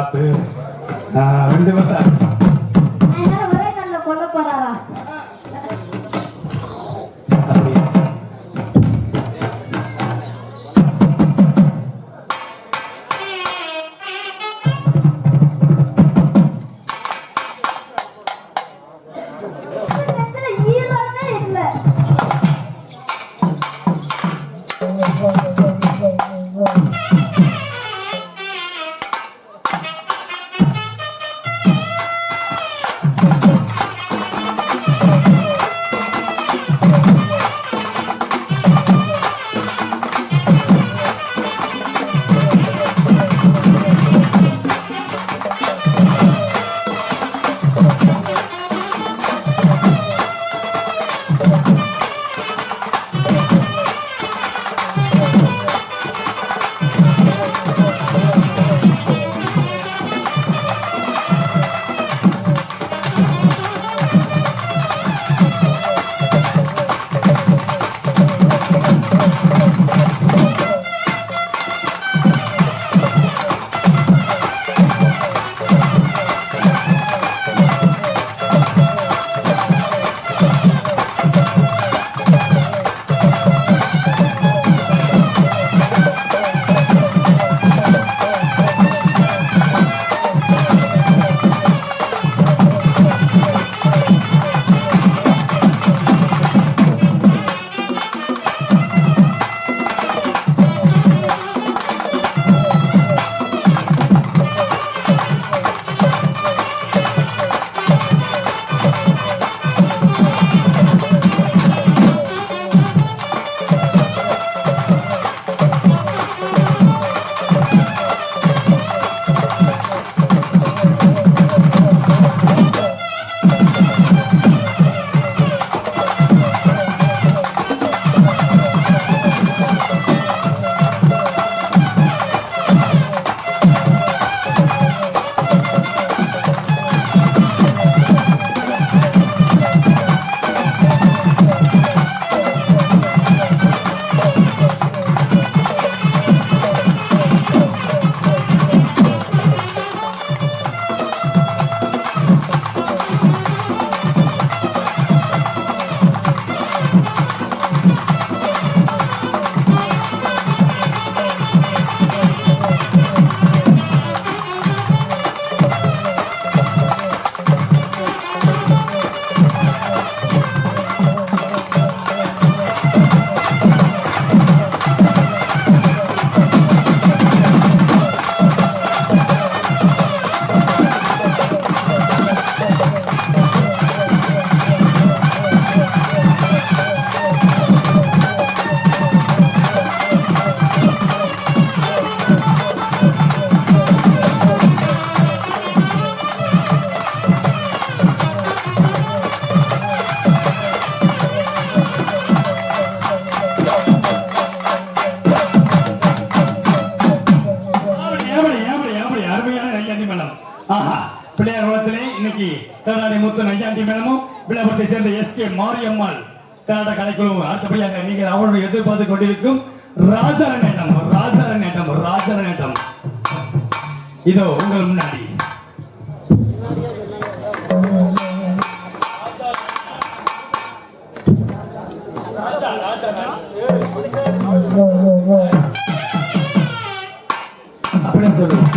பார்த்து 2 வருஷம் ஒரே கல்ல கொல்ல போறாரா? விழாவத்தை சேர்ந்த எஸ்கே மாரியம்மாள் கர்நாடக கலைக்குழு அடுத்தபடியாக நீங்கள் அவருடைய எதிர்பார்த்து கொண்டிருக்கும் ராஜரநேட்டம் இதோ உங்கள் முன்னாடி அப்படின்னு சொல்லுவோம்.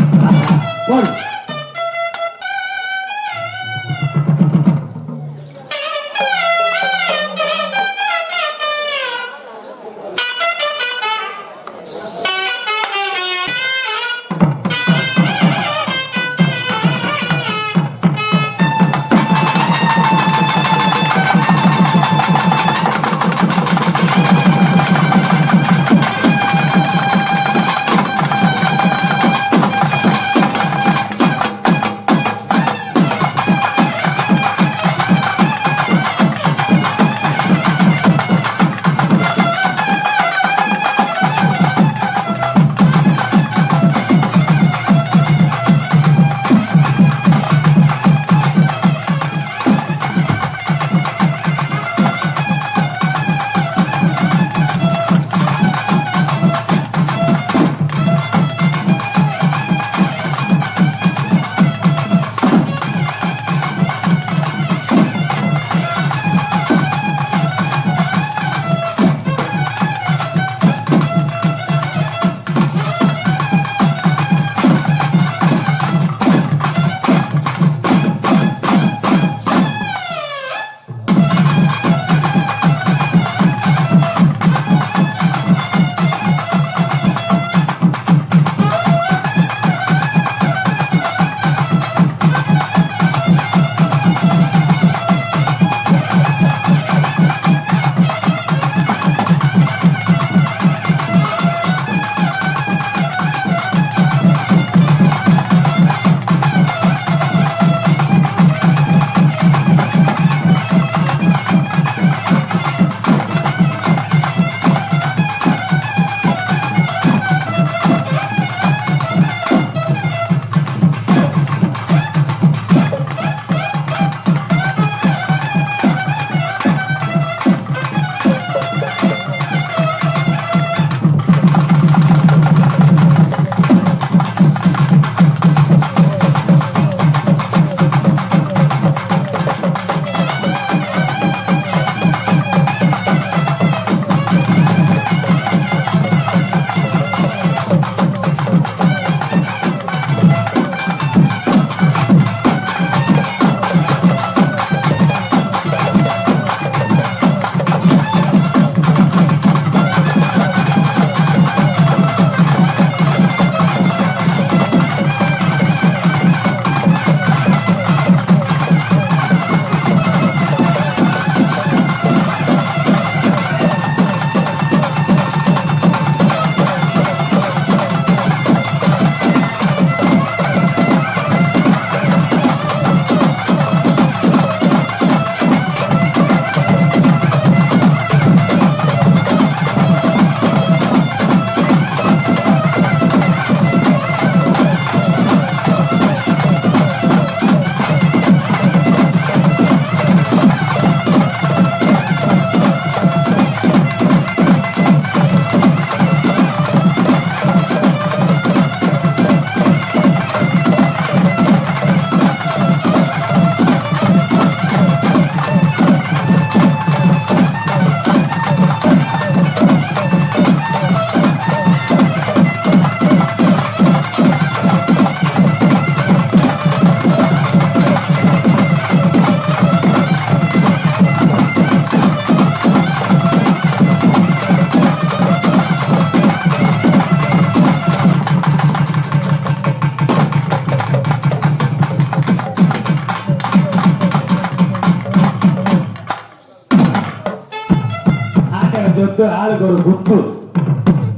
சொத்து ஆளுக்கு ஒரு குத்து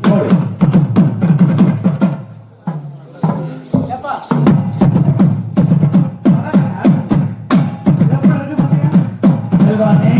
போடு. செல்வானே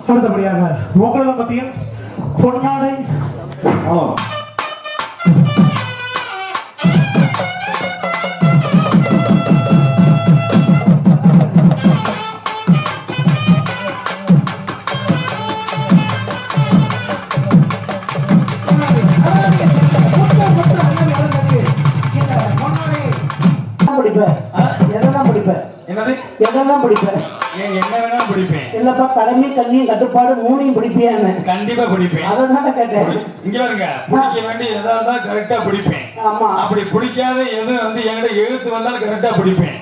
அடுத்தபடியாக உங்களது மத்தியில் பொன்னாடை எதெல்லாம் பிடிப்பேன் ஏன் என்ன வேணாலும் பிடிப்பேன். இல்லப்பா கடமை கண்ணியும் கட்டுப்பாடு மூணையும் பிடிப்பியான்னு கண்டிப்பா பிடிப்பேன். அதான் கேட்டேன். இங்க பாருங்க, பிடிக்க வேண்டிய ஏதாவது கரெக்டா பிடிப்பேன். ஆமா அப்படி பிடிக்காத எது வந்து என்கிட்ட எழுத்து வந்தாலும் கரெக்டா பிடிப்பேன்.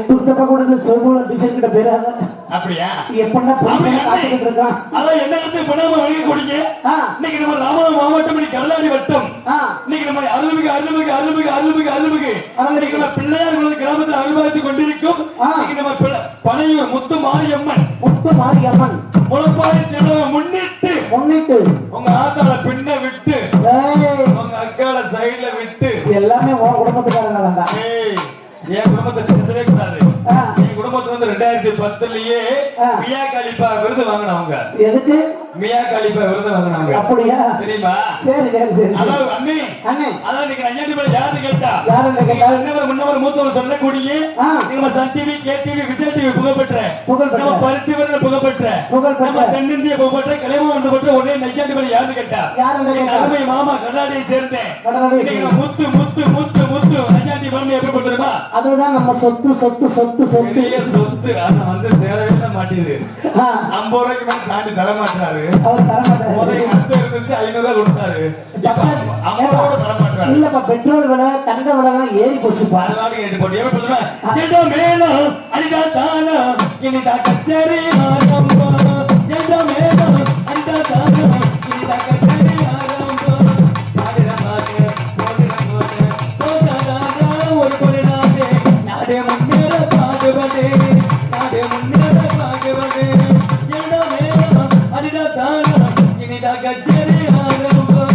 துர்த்தப்பா கொடுத்து சொல்போல டிசைன் கிட்ட பேராத அப்படியா? எப்படா காத்துக்கிட்டு இருக்கான். அதான் என்ன இடத்துல பண்ணாம வழங்கி குடிங்க. இன்னைக்கு நம்ம ராமநாதபுரம் மாவட்டம் கல்லாடி வட்டம். இன்னைக்கு நம்ம அருள்மிகு அருள்மிகு அருள்மிகு அருள்மிகு அருள்மிகு இன்னைக்கு நம்ம பிள்ளையார் குளத்து கிராமத்தில் அனுபவித்துக் கொண்டிருக்கும். இன்னைக்கு நம்ம பனையூர் முத்து மாரியம்மன் முளப்பாரி திருவிழாவை முன்னிட்டு உங்க ஆத்தால பின்ன விட்டு உங்க அக்கால சைடுல விட்டு எல்லாமே உன் குடும்பத்துக்காரங்க தான்டா. என் குடும்பத்தை பேசவே கூடாது. என் குடும்பத்துல வந்து 2010லயே மியா கலிபா விருது வாங்கினவங்க. எதுக்கு மியா கலிபா விருது வாங்கினவங்க? அப்படியா? தெரியுமா? சரி சரி சரி. அதாவது அண்ணே அதான் நீங்க ஐயாண்டி பேர் யாருன்னு கேட்டா முன்னவர் மூத்தவர் சொல்லக்கூடிய நம்ம Sun TV, K TV, Vijay TV புகழ்பெற்ற நம்ம பருத்தி விருது புகழ்பெற்ற நம்ம தென்னிந்திய புகழ்பெற்ற கலைமாவட்டம் பெற்ற ஒரே ஐயாண்டி பேர் யாருன்னு கேட்டா அருமை மாமா கர்நாடகை சேர்ந்தேன் முத்து முத்து முத்து முத்து ஐயாண்டி பேர் எப்படி பண்றமா? அதுதான் நம்ம சொத்து சொத்து சொத்து சொத்து சொத்து. ஆனா வந்து சேரவே மாட்டேது. 50 ரூபாய்க்கு மேல தாண்டி தர மாட்டாரு. அவர் தர மாட்டாரு. முதல்ல 500 ரூபாய் கொடுத்தாரு. 50 ரூபாய் தர மாட்டாரு. இல்லப்பா பெட்ரோல் விலை தங்க விலை எல்லாம் ஏறி போச்சுப்பா. அதனால ஏறி போட்டு எப்படி சொல்றேன்? ஏதோ மேலும் அடிதா தானம் இனிதா கச்சேரி ஆரம்போ. ஏதோ மேலும் அடிதா தானம் இனிதா கச்சேரி ஆரம்போ. ஆடிர மாதே போடிர போதே போதாதா ஒரு கொலினாதே நாடே முன்னேற பாடுவதே நாடே முன்னேற பாடுவதே. ஏதோ மேலும் அடிதா தானம் இனிதா கச்சேரி ஆரம்போ.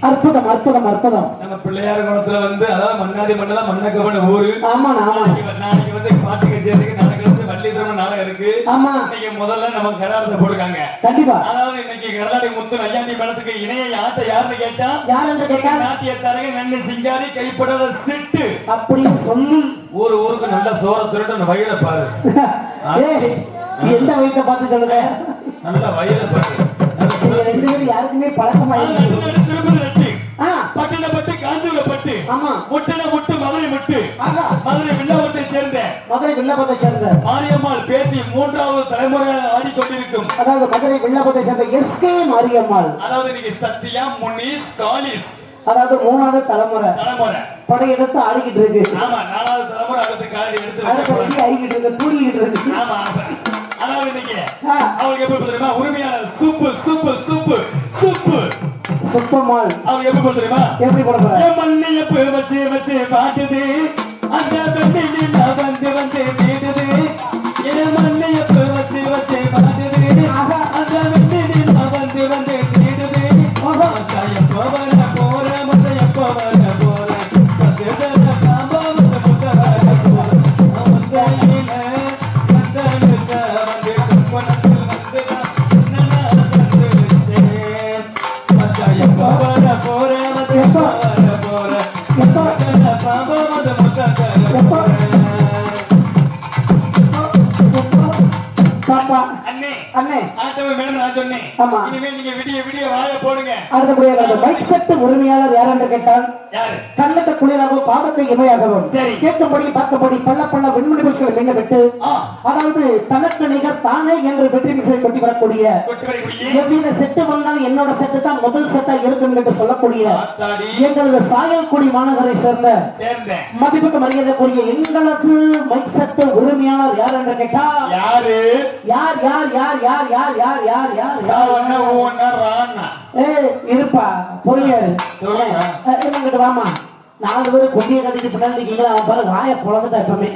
அற்புதம் அற்புதம் அற்புதம். நம்ம பிள்ளையார் குளத்துல வந்து அதாவது மண்ணாடி மண்ணெல்லாம் மண்ணக்கப்பட்ட ஊரு. ஆமா நாளைக்கு வந்து பாட்டு கச்சேரிக்கு நாளைக்கு வந்து வள்ளி திருமணம் நாளை இருக்கு. ஆமா இன்னைக்கு முதல்ல நம்ம கராரத்தை போடுறாங்க. கண்டிப்பா. அதாவது இன்னைக்கு கர்நாடக முத்து ஐயாண்டி மேளத்துக்கு இணைய ஆட்ட யாருன்னு கேட்டா யாருன்னு கேட்டா நாட்டியத்தாரங்க நன்மை சிங்காரி கைப்படாத சிட்டு அப்படின்னு சொல்லி ஊருக்கு நல்ல சோற திருட்டு வயல பாரு. எந்த வயத்தை பார்த்து சொல்லுங்க? நல்ல வயல பாரு. ரெண்டு பேரும் யாருக்குமே பழக்கமா பட்டினப்பட்டு காஞ்சிபுரப்பட்டு ஆமா முட்டன முட்டு மதுரை முட்டு மதுரை வில்லாபத்தை சேர்ந்த மதுரை வில்லாபத்தை சேர்ந்த மாரியம்மாள் பேட்டி 3வது தலைமுறையாக ஆடிக்கொண்டிருக்கும். அதாவது மதுரை வில்லாபத்தை சேர்ந்த எஸ்கே மாரியம்மாள். அதாவது இன்னைக்கு சத்யா முனிஸ் காலிஸ் அதாவது 3வது தலைமுறை படையெடுத்து ஆடிக்கிட்டு இருக்கு. ஆமா 4வது தலைமுறை அடுத்து காலடி எடுத்து ஆடிக்கிட்டு இருக்கு தூங்கிட்டு இருக்கு. ஆமா அதாவது இன்னைக்கு அவங்க எப்படி தெரியுமா? உரிமையாளர் சூப்பு சூப்பு சூப்பு சூப்பு சுப்பமால் அவங்க எப்படி தெரியுமா? எப்படி போட போறாங்க? மண்ணியப்பு வச்சு வச்சு பாட்டுது அந்த பெண்ணி வந்து வந்து நீடுது. மண்ணியப்பு வச்சு வச்சு பாட்டுது அந்த பெண்ணி வந்து வந்து நீடுது. எப்ப வர போற மத்த எப்ப வர போற உரிமையாளர் யார் என்று கேட்டால் கண்ணத்தை குளிராகவும் பாதத்தை இமையாகவும் கேட்கும்படி பார்த்தபடி பல்ல பல்ல வெண்மணி புஷ்கள் மீங்க விட்டு அதாவது தனக்கு நிகர் தானே என்று வெற்றி மிசை கொட்டி வரக்கூடிய எவ்வித செட்டு வந்தாலும் என்னோட செட்டு தான் முதல் செட்டா இருக்கும் என்று சொல்லக்கூடிய எங்களது சாயல்குடி மாநகரை சேர்ந்த மதிப்புக்கு மரியாதைக்குரிய எங்களது மைக் செட்டு உரிமையாளர் யார் என்று கேட்டா யார் யார் யார் யார் யார் யார் யார் யார் யார் இருப்பா பொறியாரு என்னங்கிட்ட வாமா 4 பேரும் கொண்டியை கட்டிட்டு பின்னாடி இருக்கீங்களா? அவன் பாரு வாய பொழந்துட்டா எப்பவுமே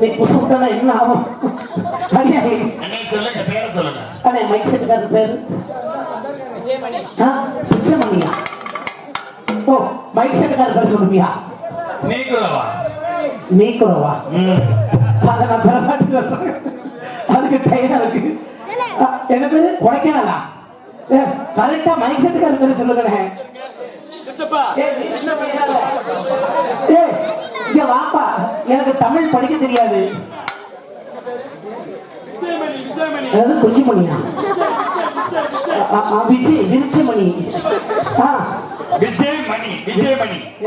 நீ குசு விட்டா என்ன ஆகும்? அண்ணே மைக் செட்டுக்காரர் பேரு பிச்சைமணியா? ஓ மைக் செட்டுக்காரர் பேர் சொல்லுவியா? நீக்குறவா? அதை நான் பெறமாட்டு சொல்றேன். அதுக்கு டயரா இருக்கு. என்ன பேரு? கொடைக்கானலா? கரெக்டா மைக் செட்டுக்காரர் பேரு சொல்லுங்க. வாப்பா எனக்கு தமிழ் படிக்க தெரியாது. குஞ்சிமணியா? விருச்சிமணி. விஜயமணி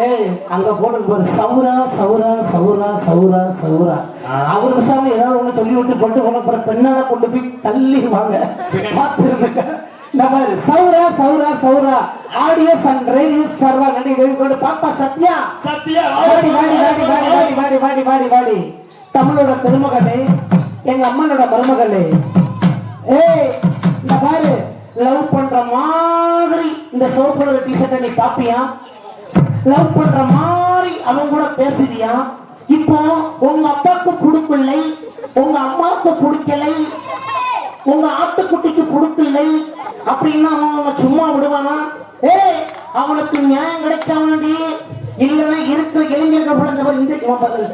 ஏய் அங்க போட்டு பாரு சௌரா சௌரா சௌரா சௌரா சௌரா அவர் விசாமி ஏதாவது ஒண்ணு சொல்லி விட்டு கொண்டு போன அப்புறம் பெண்ணால கொண்டு போய் தள்ளி வாங்க பார்த்துருந்துங்க இந்த மாதிரி சௌரா சௌரா சௌரா ஆடியோஸ் அண்ட் ரேடியோஸ் சர்வா நன்றி கொண்டு பாப்பா சத்யா வாடி வாடி வாடி வாடி வாடி வாடி வாடி வாடி வாடி தமிழோட திருமகளே எங்க அம்மனோட மருமகளே ஏய் இந்த பாரு லவ் பண்ற மாதிரி இந்த சோப்போட டிஷர்ட்டை நீ பாப்பியா லவ் பண்ற மாதிரி அவன் கூட பேசுறியா இப்போ உங்க அப்பாவுக்கு பிடிக்கலை உங்க அம்மாவுக்கு பிடிக்கலை உங்க ஆட்டுக்குட்டிக்கு பிடிக்கலை அப்படின்னா அவன் சும்மா விடுவானா ஏய் அவனுக்கு நியாயம் கிடைக்காமடி இல்லைன்னா இருக்கிற இளைஞர்கள் கூட இந்த மாதிரி இந்த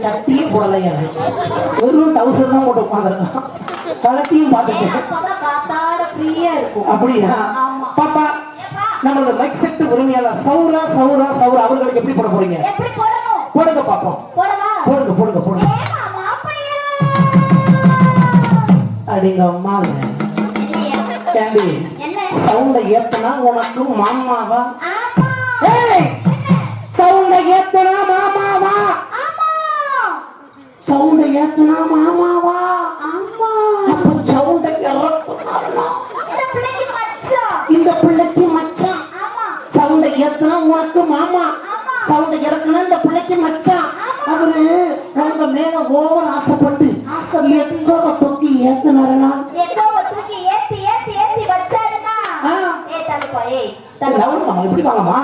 சட்டியே போடலையா வெறும் டவுசர் தான் போட்டு உட்காந்துருக்கான் கலட்டியும் பார்த்துட்டு அப்படியா பாப்பா நம்மளோட மைக் செட் உரிமையாளர் சௌரா சௌரா சௌரா அவர்களுக்கு எப்படி போட போறீங்க போடுங்க பாப்போம் போடுங்க போடுங்க போடுங்க அடிங்க அம்மா சவுண்ட ஏத்தனா உனக்கு மாமாவா சவுண்ட ஏத்தனா மாமாவா சவுண்ட ஏத்தனா மாமாவா அப்ப சவுண்ட இந்த பிள்ளைக்கு மச்சான் சவுண்ட ஏத்தனா உனக்கு மாமா சவுண்ட இறக்குனா இந்த பிள்ளைக்கு மச்சான் அவரு அவங்க மேல ஓவர் ஆசைப்பட்டு எக்கோ தூக்கி ஏத்துனாரா எப்படி வாங்கம்மா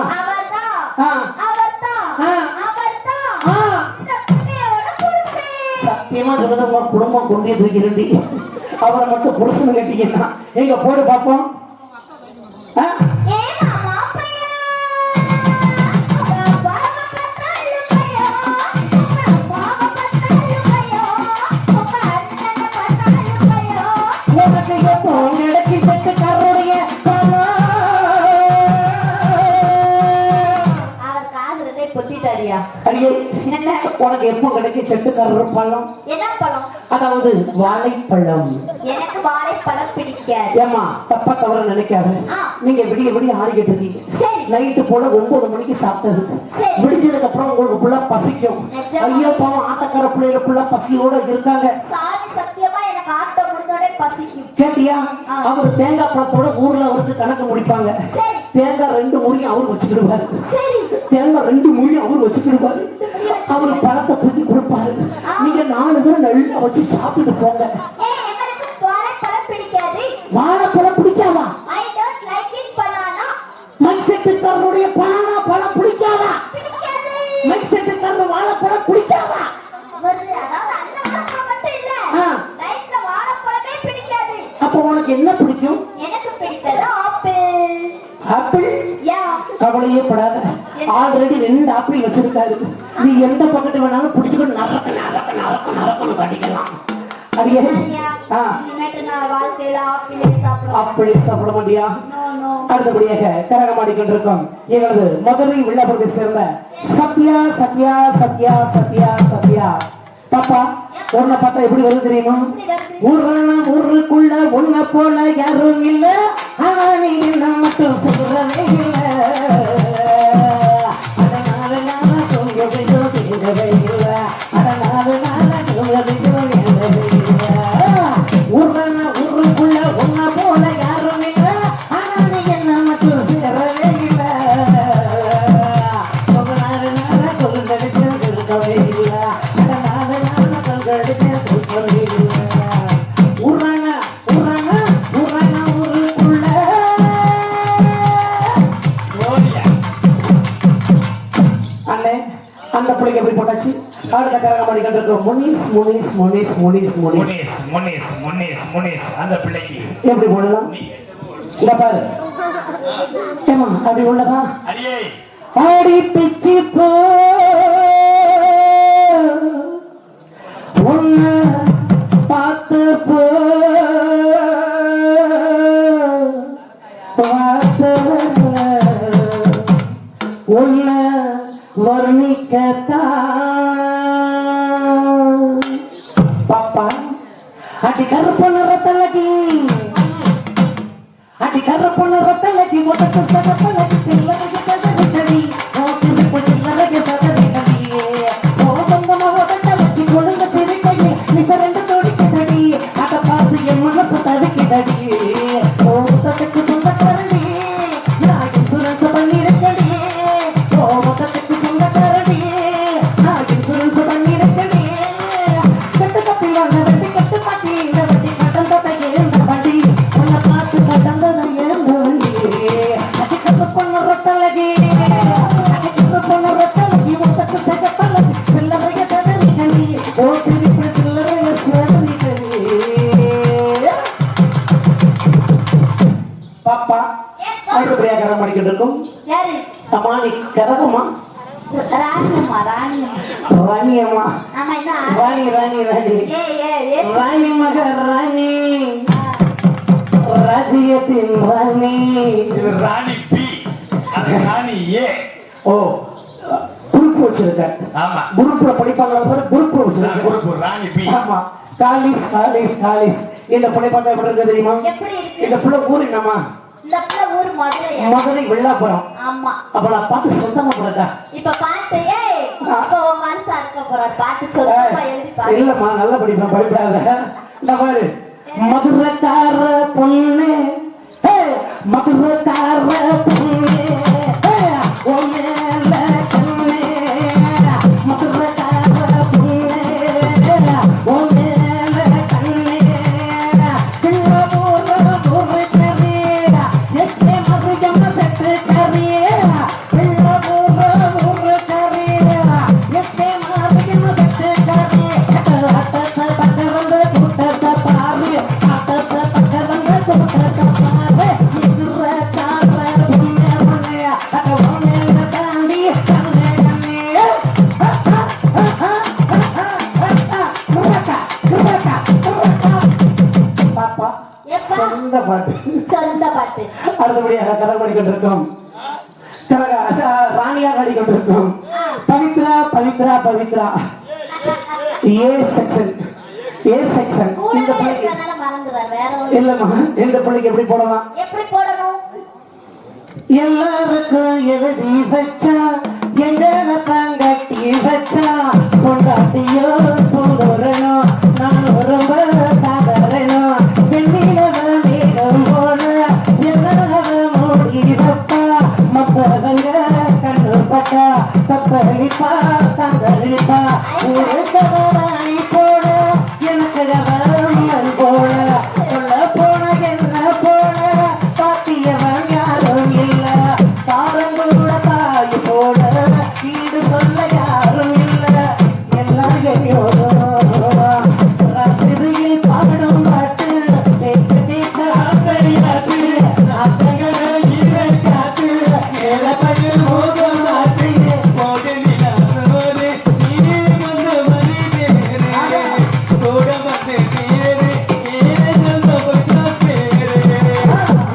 சத்தியமா சொல்றது உங்க குடும்பம் கொண்டே தூக்கிருந்தி அவரை மட்டும் புருஷன் கேட்டீங்கன்னா எங்க போடு பார்ப்போம் உனக்கு எப்போ கிடைக்கும் செட்டுக்காரர் பழம் என்ன பழம் அதாவது வாழைப்பழம் எனக்கு வாழைப்பழம் பிடிக்காது ஏமா தப்பா தவற நினைக்காத நீங்க விடிய விடிய ஆடிக்கிட்டு இருக்கீங்க நைட்டு போல 9 மணிக்கு சாப்பிட்டது விடிஞ்சதுக்கு அப்புறம் உங்களுக்கு புள்ள பசிக்கும் ஐயோ பாவம் ஆட்டக்கார பிள்ளைங்க புள்ள பசியோட இருக்காங்க சத்தியமா எனக்கு ஆட்டம் முடிஞ்சோட பசிக்கும் கேட்டியா அவரு தேங்காய் பழத்தோட ஊர்ல அவருக்கு கணக்கு முடிப்பாங்க தேங்காய் 2 முறியும் அவர் வச்சுக்கிடுவாரு தேங்காய் 2 முறியும் அவர் வச்சுக்கிடுவாரு அவரு பழத்தை தூக்கி கொடுப்பாரு நீங்க 4 பேரும் நல்லா வச்சு சாப்பிட்டு போங்க வாழைப்பழம் பிடிக்காதா மைசெட்டுக்காரருடைய பனானா பழம் பிடிக்காதா மைசெட்டுக்காரர் வாழைப்பழம் பிடிக்காதா அப்ப உனக்கு என்ன பிடிக்கும் ஆப்பிள் கவலையே படாத ஆல்ரெடி 2 ஆப்பிள் வச்சிருக்காரு நீ எந்த பக்கத்து வேணாலும் பிடிச்சுக்கிட்டு நரக்கணும் கடிக்கலாம் அடியே ஆப்பிள் சாப்பிட மாட்டியா அடுத்தபடியாக கரகமாடி கொண்டிருக்கோம் எங்களது மதுரை வில்லாபுரத்தை சேர்ந்த சத்யா சத்யா சத்யா சத்யா சத்யா பாப்பா உன்னை பார்த்தா எப்படி வருது தெரியுமா ஊருக்குள்ள உன்னை போல யாரும் இல்ல ஆனா நீ என்ன மட்டும் சொல்றவே இல்ல ஊருக்குள்ள உன்னை போல யாரும் இல்ல ஆனா நீ என்ன மட்டும் சேரவே இல்ல இருக்கவே இல்ல அந்த பிள்ளைங்க எப்படி போட்டாச்சு அடுத்த கரகமாடி கண்டிருக்கோம் முனிஸ் முனிஸ் முனிஸ் முனிஸ் முனிஸ் முனிஸ் முனிஸ் முனிஸ் அந்த பிள்ளைக்கு எப்படி போடலாம் இத பாரு ஏமா அப்படி உள்ளதா அடியே ஆடி பிச்சி போ உன்னை பார்த்து போ உன்னை வர்ணிக்கத்தான் பாப்பா அடி கருப்பு நிறத்தலகி அடி கருப்பு நிறத்தலகி முதற்கு சகப்பலகி தில்லகி மனசு தவிக்கிடடி ஓட்டத்துக்கு சொந்தக்காரடி நான் இன்சூரன்ஸ் பண்ணிருக்கடி ஓட்டத்துக்கு சொந்தக்காரடி நான் இன்சூரன்ஸ் பண்ணிருக்கடி கட்டு கட்டி வாங்க வெட்டி கட்டு மாட்டி இந்த வண்டி கட்டம் தொட்டைக்கு இந்த வண்டி உன்னை பார்த்து கடந்தது ஏன் வண்டி அதுக்கு பொண்ணு ரொட்டலகி அதுக்கு பொண்ணு ரொட்டலகி ஓட்டத்து செகப்பலகி சில்லறைய தடவி கண்டி ஓட்டி சில்லறைய சேவனி கண்டி பாப்பா அடுத்தபடியாக கதை பண்ணிக்கிட்டு இருக்கும் யாரு அம்மா நீ கதகம்மா ராணியம்மா ராணியம்மா ஆமா என்ன ராணி ராணி ராணி ராணி மக ராணி ராஜ்யத்தின் ராணி இது ராணி பி அது ராணி ஏ ஓ குரூப் வச்சிருக்கேன் ஆமா குரூப்ல படிப்பாங்க குரூப் வச்சிருக்கேன் குரூப் ராணி பி ஆமா காலிஸ் காலிஸ் காலிஸ் இந்த படைப்பாட்டா எப்படி இருக்கு தெரியுமா எப்படி இருக்கு இந்த பிள்ளை ஊர் என்னம்மா இந்த பிள்ளை ஊர் மதுரையா மதுரை வெள்ளாப்புறம் ஆமா அப்ப நான் பாட்டு சொந்தமா போறேன் இப்ப பாட்டு இப்ப உன் மனசா இருக்க போறாரு பாட்டு சொல்லுமா எழுதி பாரு இல்லம்மா நல்லா படிப்பேன் படிப்படாத இந்த பாரு மதுரைக்கார பொண்ணு மதுரைக்கார பொண்ணு உன் மேல கண்ணு மதுரைக்கார பொண்ணு உன் மேல கண்ணு பிள்ளை ஊரு கறி எஸ்மே மதுஜம்ம செட்டு கறி பிள்ளை ஊரு கறி எஸ்மே மதுஜம்ம செட்டு கறி அட்டத்தை பக்கவந்து கூட்டத்தை பாரு அட்டத்தை பக்கவந்து கூட்டத்தை பாரு மதுரைக்கார பொண்ணு பொண்ணு அட்ட பொண்ணு தாண்டி கண்ணு கண்ணு பாப்பா எப்பா? சொந்த பாட்டு சொந்த பாட்டு அடுத்தபடியாக கதை படிக்கொண்டிருக்கோம் ராணியாக ஆடிக்கொண்டிருக்கோம் Pavithra Pavithra Pavithra A section A section இந்த கூடவே பிள்ளைக்கு இருக்கறனால மறந்துடுறாரு வேற ஒரு இல்லம்மா இந்த பிள்ளைக்கு எப்படி போடலாம் எப்படி போடணும் எல்லாருக்கும் எழுதி வச்சா எங்களை தாங்கட்டி வச்சா கொண்டாட்டியோ தூங்குறனும் நான் ரொம்ப சாதரனும் பெண்ணிலவ நீளம் போன எல்லாவ மூடி வைப்பா மத்தவங்க கண்ணு பட்டா தத்தளிப்பா தந்தளிப்பா ஊருக்கு வாங்கி போட எனக்கு கவனம் போட சொல்ல போன என்ன போன பாத்தியவன் யாரும் இல்ல தாரங்கூட தாய் போட வீடு சொல்ல யாரும் இல்ல எல்லாம் ராத்திரியில் பாடும் பாட்டு கேட்க கேட்க ஆசையாச்சு ஆசைகளை இதை காத்து ஏழப்பட்டு மோகம் ஆச்சு போடு நிலாசோடு நீ வந்து மனிதேரே சோட வந்து நீரே ஏழை சொந்த பொய்யா பேரே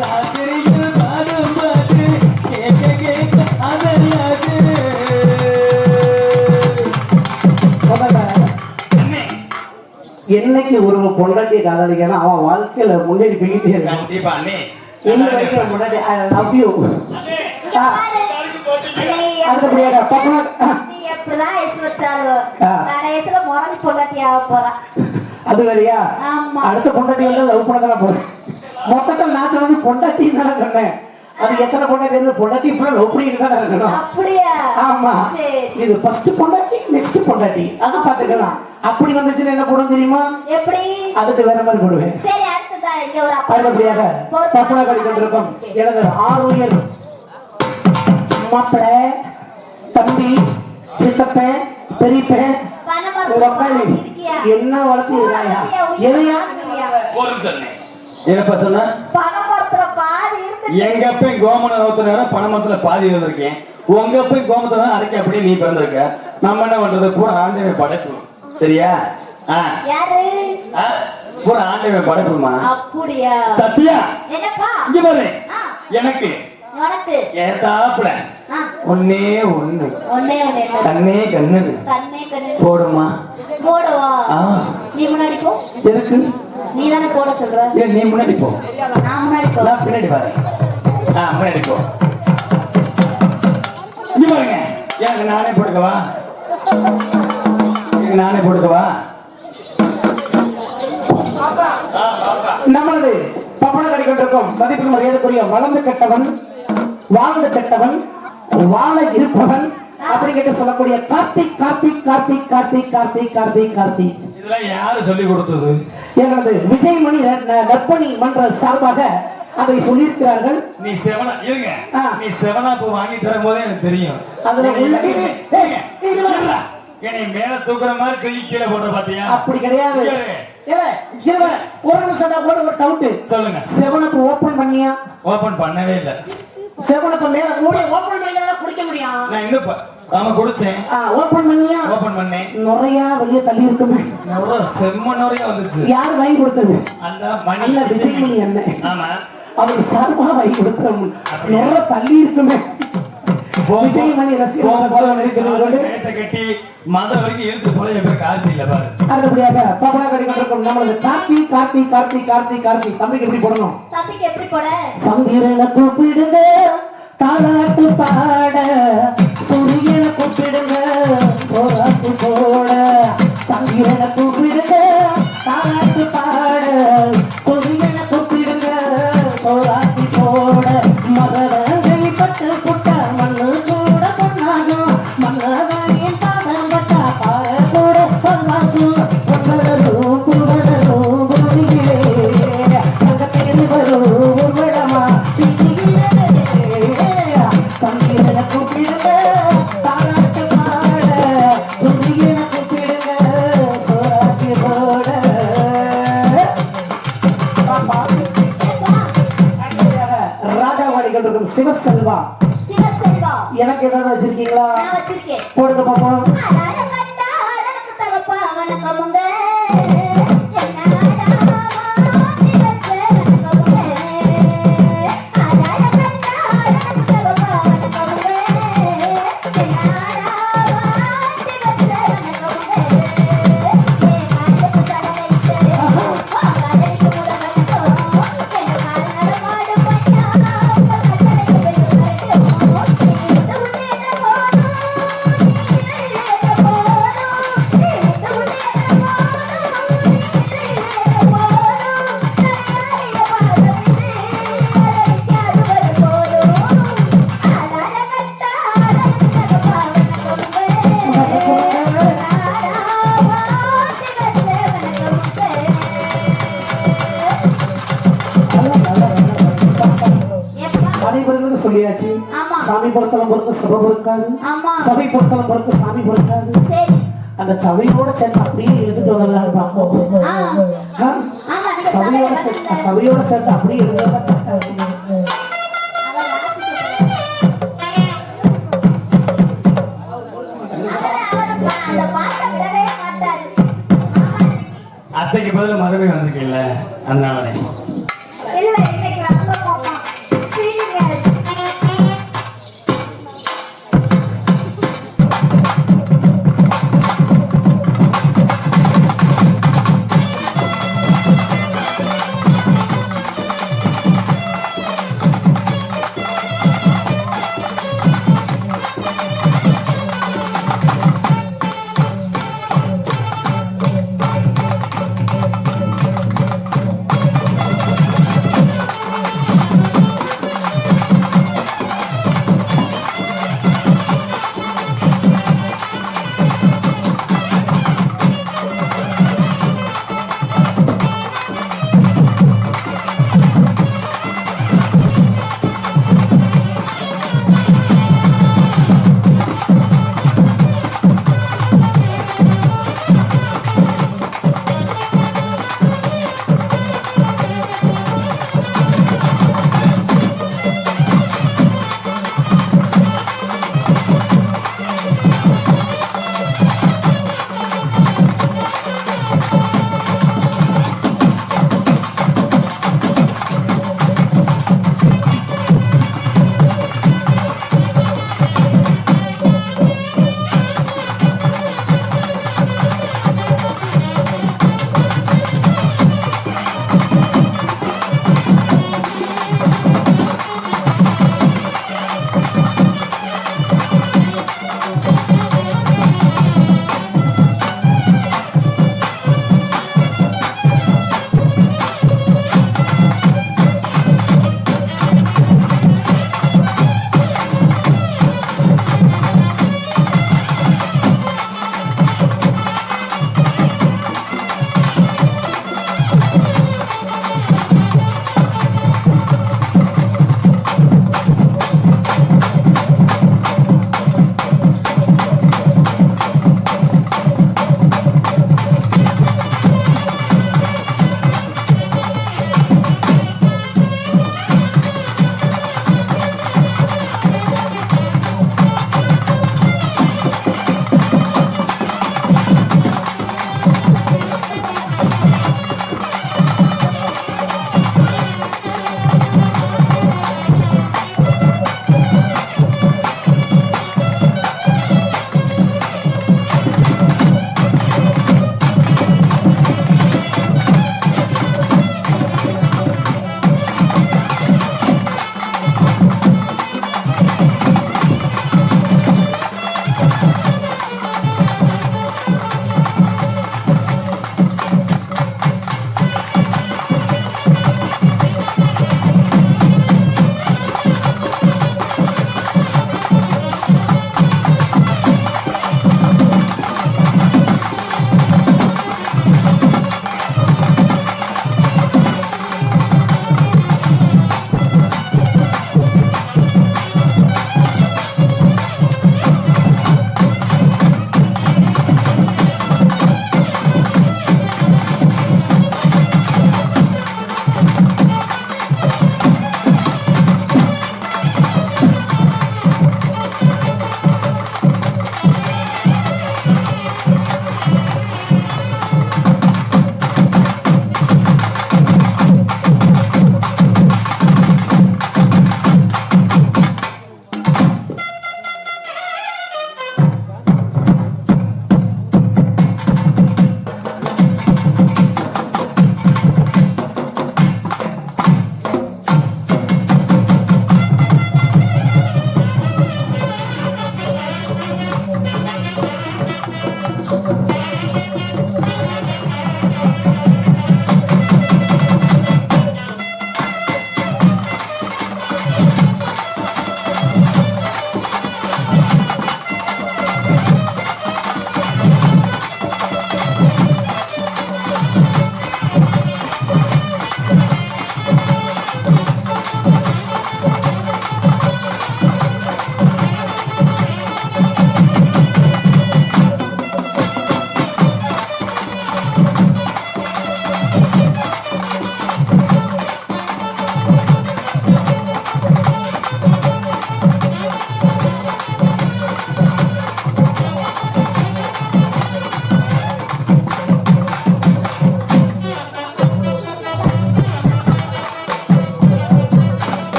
ராத்திரியில் பாடும் பாட்டு கேட்க கேட்க ஆசையாச்சு அண்ணே என்னைக்கு ஒரு பொண்டாட்டியை காதலிக்கணும் அவன் வாழ்க்கையில முன்னேறி போய்கிட்டே இருக்கான் கண்டிப்பா அண்ணே என்ன வரைக்கும் முன்னாடி ஐ லவ் யூ பாரு. அடுத்தபடியாக பப்பனா நீ எப்படிதான் எஸ் வச்சாலும் ஆ. கடைசியில முரளி பொண்டாட்டி ஆக போறா அது வேறையா ஆமா. அடுத்த பொண்டாட்டி வந்து லவ் பண்ண தானே போறேன் மொத்தத்தில் நான் சொன்னது பொண்டாட்டின்னு தானே சொன்னேன் அது எத்தனை பொண்டாட்டி இருந்து பொண்டாட்டி இப்ப லவ் பண்ணிட்டு தானே இருக்கணும் அப்படியா ஆமா சரி இது ஃபர்ஸ்ட் பொண்டாட்டி நெக்ஸ்ட் பொண்டாட்டி அதை பாத்துக்கலாம் அப்படி வந்துச்சுன்னா என்ன போடும் தெரியுமா எப்படி அதுக்கு வேற மாதிரி போடுவேன் சரி அடுத்ததா இங்க ஒரு அடுத்தபடியாக பப்பனா கடிக்கொண்டிருக்கும் எனது ஆறுயர் மாப்பிள தம்பி சித்தப்பன் பெரியப்பன் உங்க அப்பா என்ன வளர்த்து இருக்காயா எதையா ஒரு சொன்னேன் என்னப்பா சொன்ன பணமரத்துல பாதி இருக்கு எங்க அப்ப கோமன நோத்துனார பணமத்துல பாதி இருந்திருக்கேன் உங்க அப்ப கோமத்தை தான் அரைக்க அப்படியே நீ பிறந்திருக்க நம்ம என்ன பண்றது பூரா ஆண்டவை படைப்பு சரியா யாரு பூரா ஆண்டவை படைப்புமா அப்படியா சத்தியா என்னப்பா இங்க பாரு ஆ, எனக்கு உனக்கு ஏத்தாப்புல ஆ, ஒன்னே ஒண்ணு ஒண்ணே ஒண்ணே கண்ணே கண்ணு கண்ணே கண்ணு போடுமா போடுவா ஆ நீ முன்னாடி போ எதுக்கு நீ தானே போட சொல்ற ஏன் நீ முன்னாடி போ நான் முன்னாடி போ நான் பின்னாடி பாரு முன்னாடி போ இங்க பாருங்க எனக்கு நானே போட்டுக்கவா எனக்கு நானே போட்டுக்கவா நமது பப்பள கடிக்கொண்டிருக்கும் மதிப்பு மரியாதைக்குரிய வளர்ந்து கெட்டவன் வாழ்ந்து கெட்டவன் வாழ இருப்பவன் அப்படிங்கிட்ட சொல்லக்கூடிய கார்த்திக் கார்த்திக் கார்த்திக் கார்த்திக் கார்த்திக் கார்த்திக் கார்த்திக் இதெல்லாம் யாரு சொல்லி கொடுத்தது? எனது விஜயமணி நற்பணி மன்ற சார்பாக அதை சொல்லியிருக்கிறார்கள். நீ செவனா இருங்க, நீ செவனாப்பு வாங்கிட்டு வரும்போதே எனக்கு தெரியும். அதுல உள்ள என்னை மேல தூக்குற மாதிரி கை கீழே போடுற பாத்தியா? அப்படி கிடையாது. ஒரு நிமிஷம் ஒரு டவுட் சொல்லுங்க. செவனப்பு ஓபன் பண்ணியா? ஓபன் பண்ணவே இல்ல. செவனப்பு மேல மூடி ஓபன் பண்ணியா குடிக்க முடியும்? நான் இன்னும் ஆமா குடிச்சேன். ஓபன் பண்ணியா? ஓபன் பண்ணேன். நிறைய வெளிய தள்ளி இருக்குமே. செம்ம நிறைய வந்துச்சு. யார் வாங்கி கொடுத்தது? அந்த மணி அல்ல விஜயமணி அண்ணன். ஆமா அவர் சார்பா வாங்கி கொடுத்தோம். நிறைய தள்ளி இருக்குமே. விஜயமணி ரசிகர்கள் கட்டி மத வரைக்கும் எழுத்து போல என் பேர் கார்த்தி இல்ல பாரு. அடுத்தபடியாக பப்பளா கடிக்கொண்டிருக்கும் நமது கார்த்தி கார்த்தி கார்த்தி கார்த்தி கார்த்தி தம்பிக்கு எப்படி போடணும்? தம்பிக்கு எப்படி போட? சந்திரனை கூப்பிடுங்க தாலாட்டு பாட, சூரியனை கூப்பிடுங்க சோறாட்டு போட. சந்திரனை கூப்பிடுங்க தாலாட்டு பாட, சூரியனை கூப்பிடுங்க சோறாட்டி போட. மகரங்களை பட்டு புட்ட மண்ணு கூட பொண்ணாகும், மன்னவனின் பாதம் பட்டா பாய கூட பொன்னாகும். பொன்னடரும் புகழரும் பூமியிலே அந்த பேரு வரும் உருவடமா தீயிலே. சந்திரனை கூப்பிடுங்க தாலாட்டு பாட, சூரியனை கூப்பிடுங்க சோறாட்டி போட. ராஜாவாடி கொண்டிருக்கும் சிவசெல்வா, சிவசெல்வா, எனக்கு ஏதாவது வச்சிருக்கீங்களா? நான் வச்சிருக்கேன். போடுங்க பாப்போம். அழக கண்டா அழகு தகப்பா வணக்கமுங்க. என்னடா திவசே வணக்கமுங்க. அழக கண்டா அழகு தகப்பா வணக்கமுங்க. என்னடா திவசே வணக்கமுங்க. அனைவருக்கும் சொல்லியாச்சு. ஆமா. சாமி பொறுத்தலம் பொறுத்து சபை பொறுக்காது, ஆமா. சபை பொறுத்தலம் பொறுத்து சாமி பொறுக்காது. சரி. அந்த சபையோட சேர்த்து அப்படியே எழுதிட்டு வரலான்னு பார்ப்போம். ஆமா, நீங்க சபையோட சேர்த்து சபையோட சேர்த்து அப்படியே எழுதுறதா அத்தைக்கு பதில் மறுபடியும் வந்திருக்கீங்கள, அதனால இல்ல இன்னைக்கு ரொம்ப கோபம்.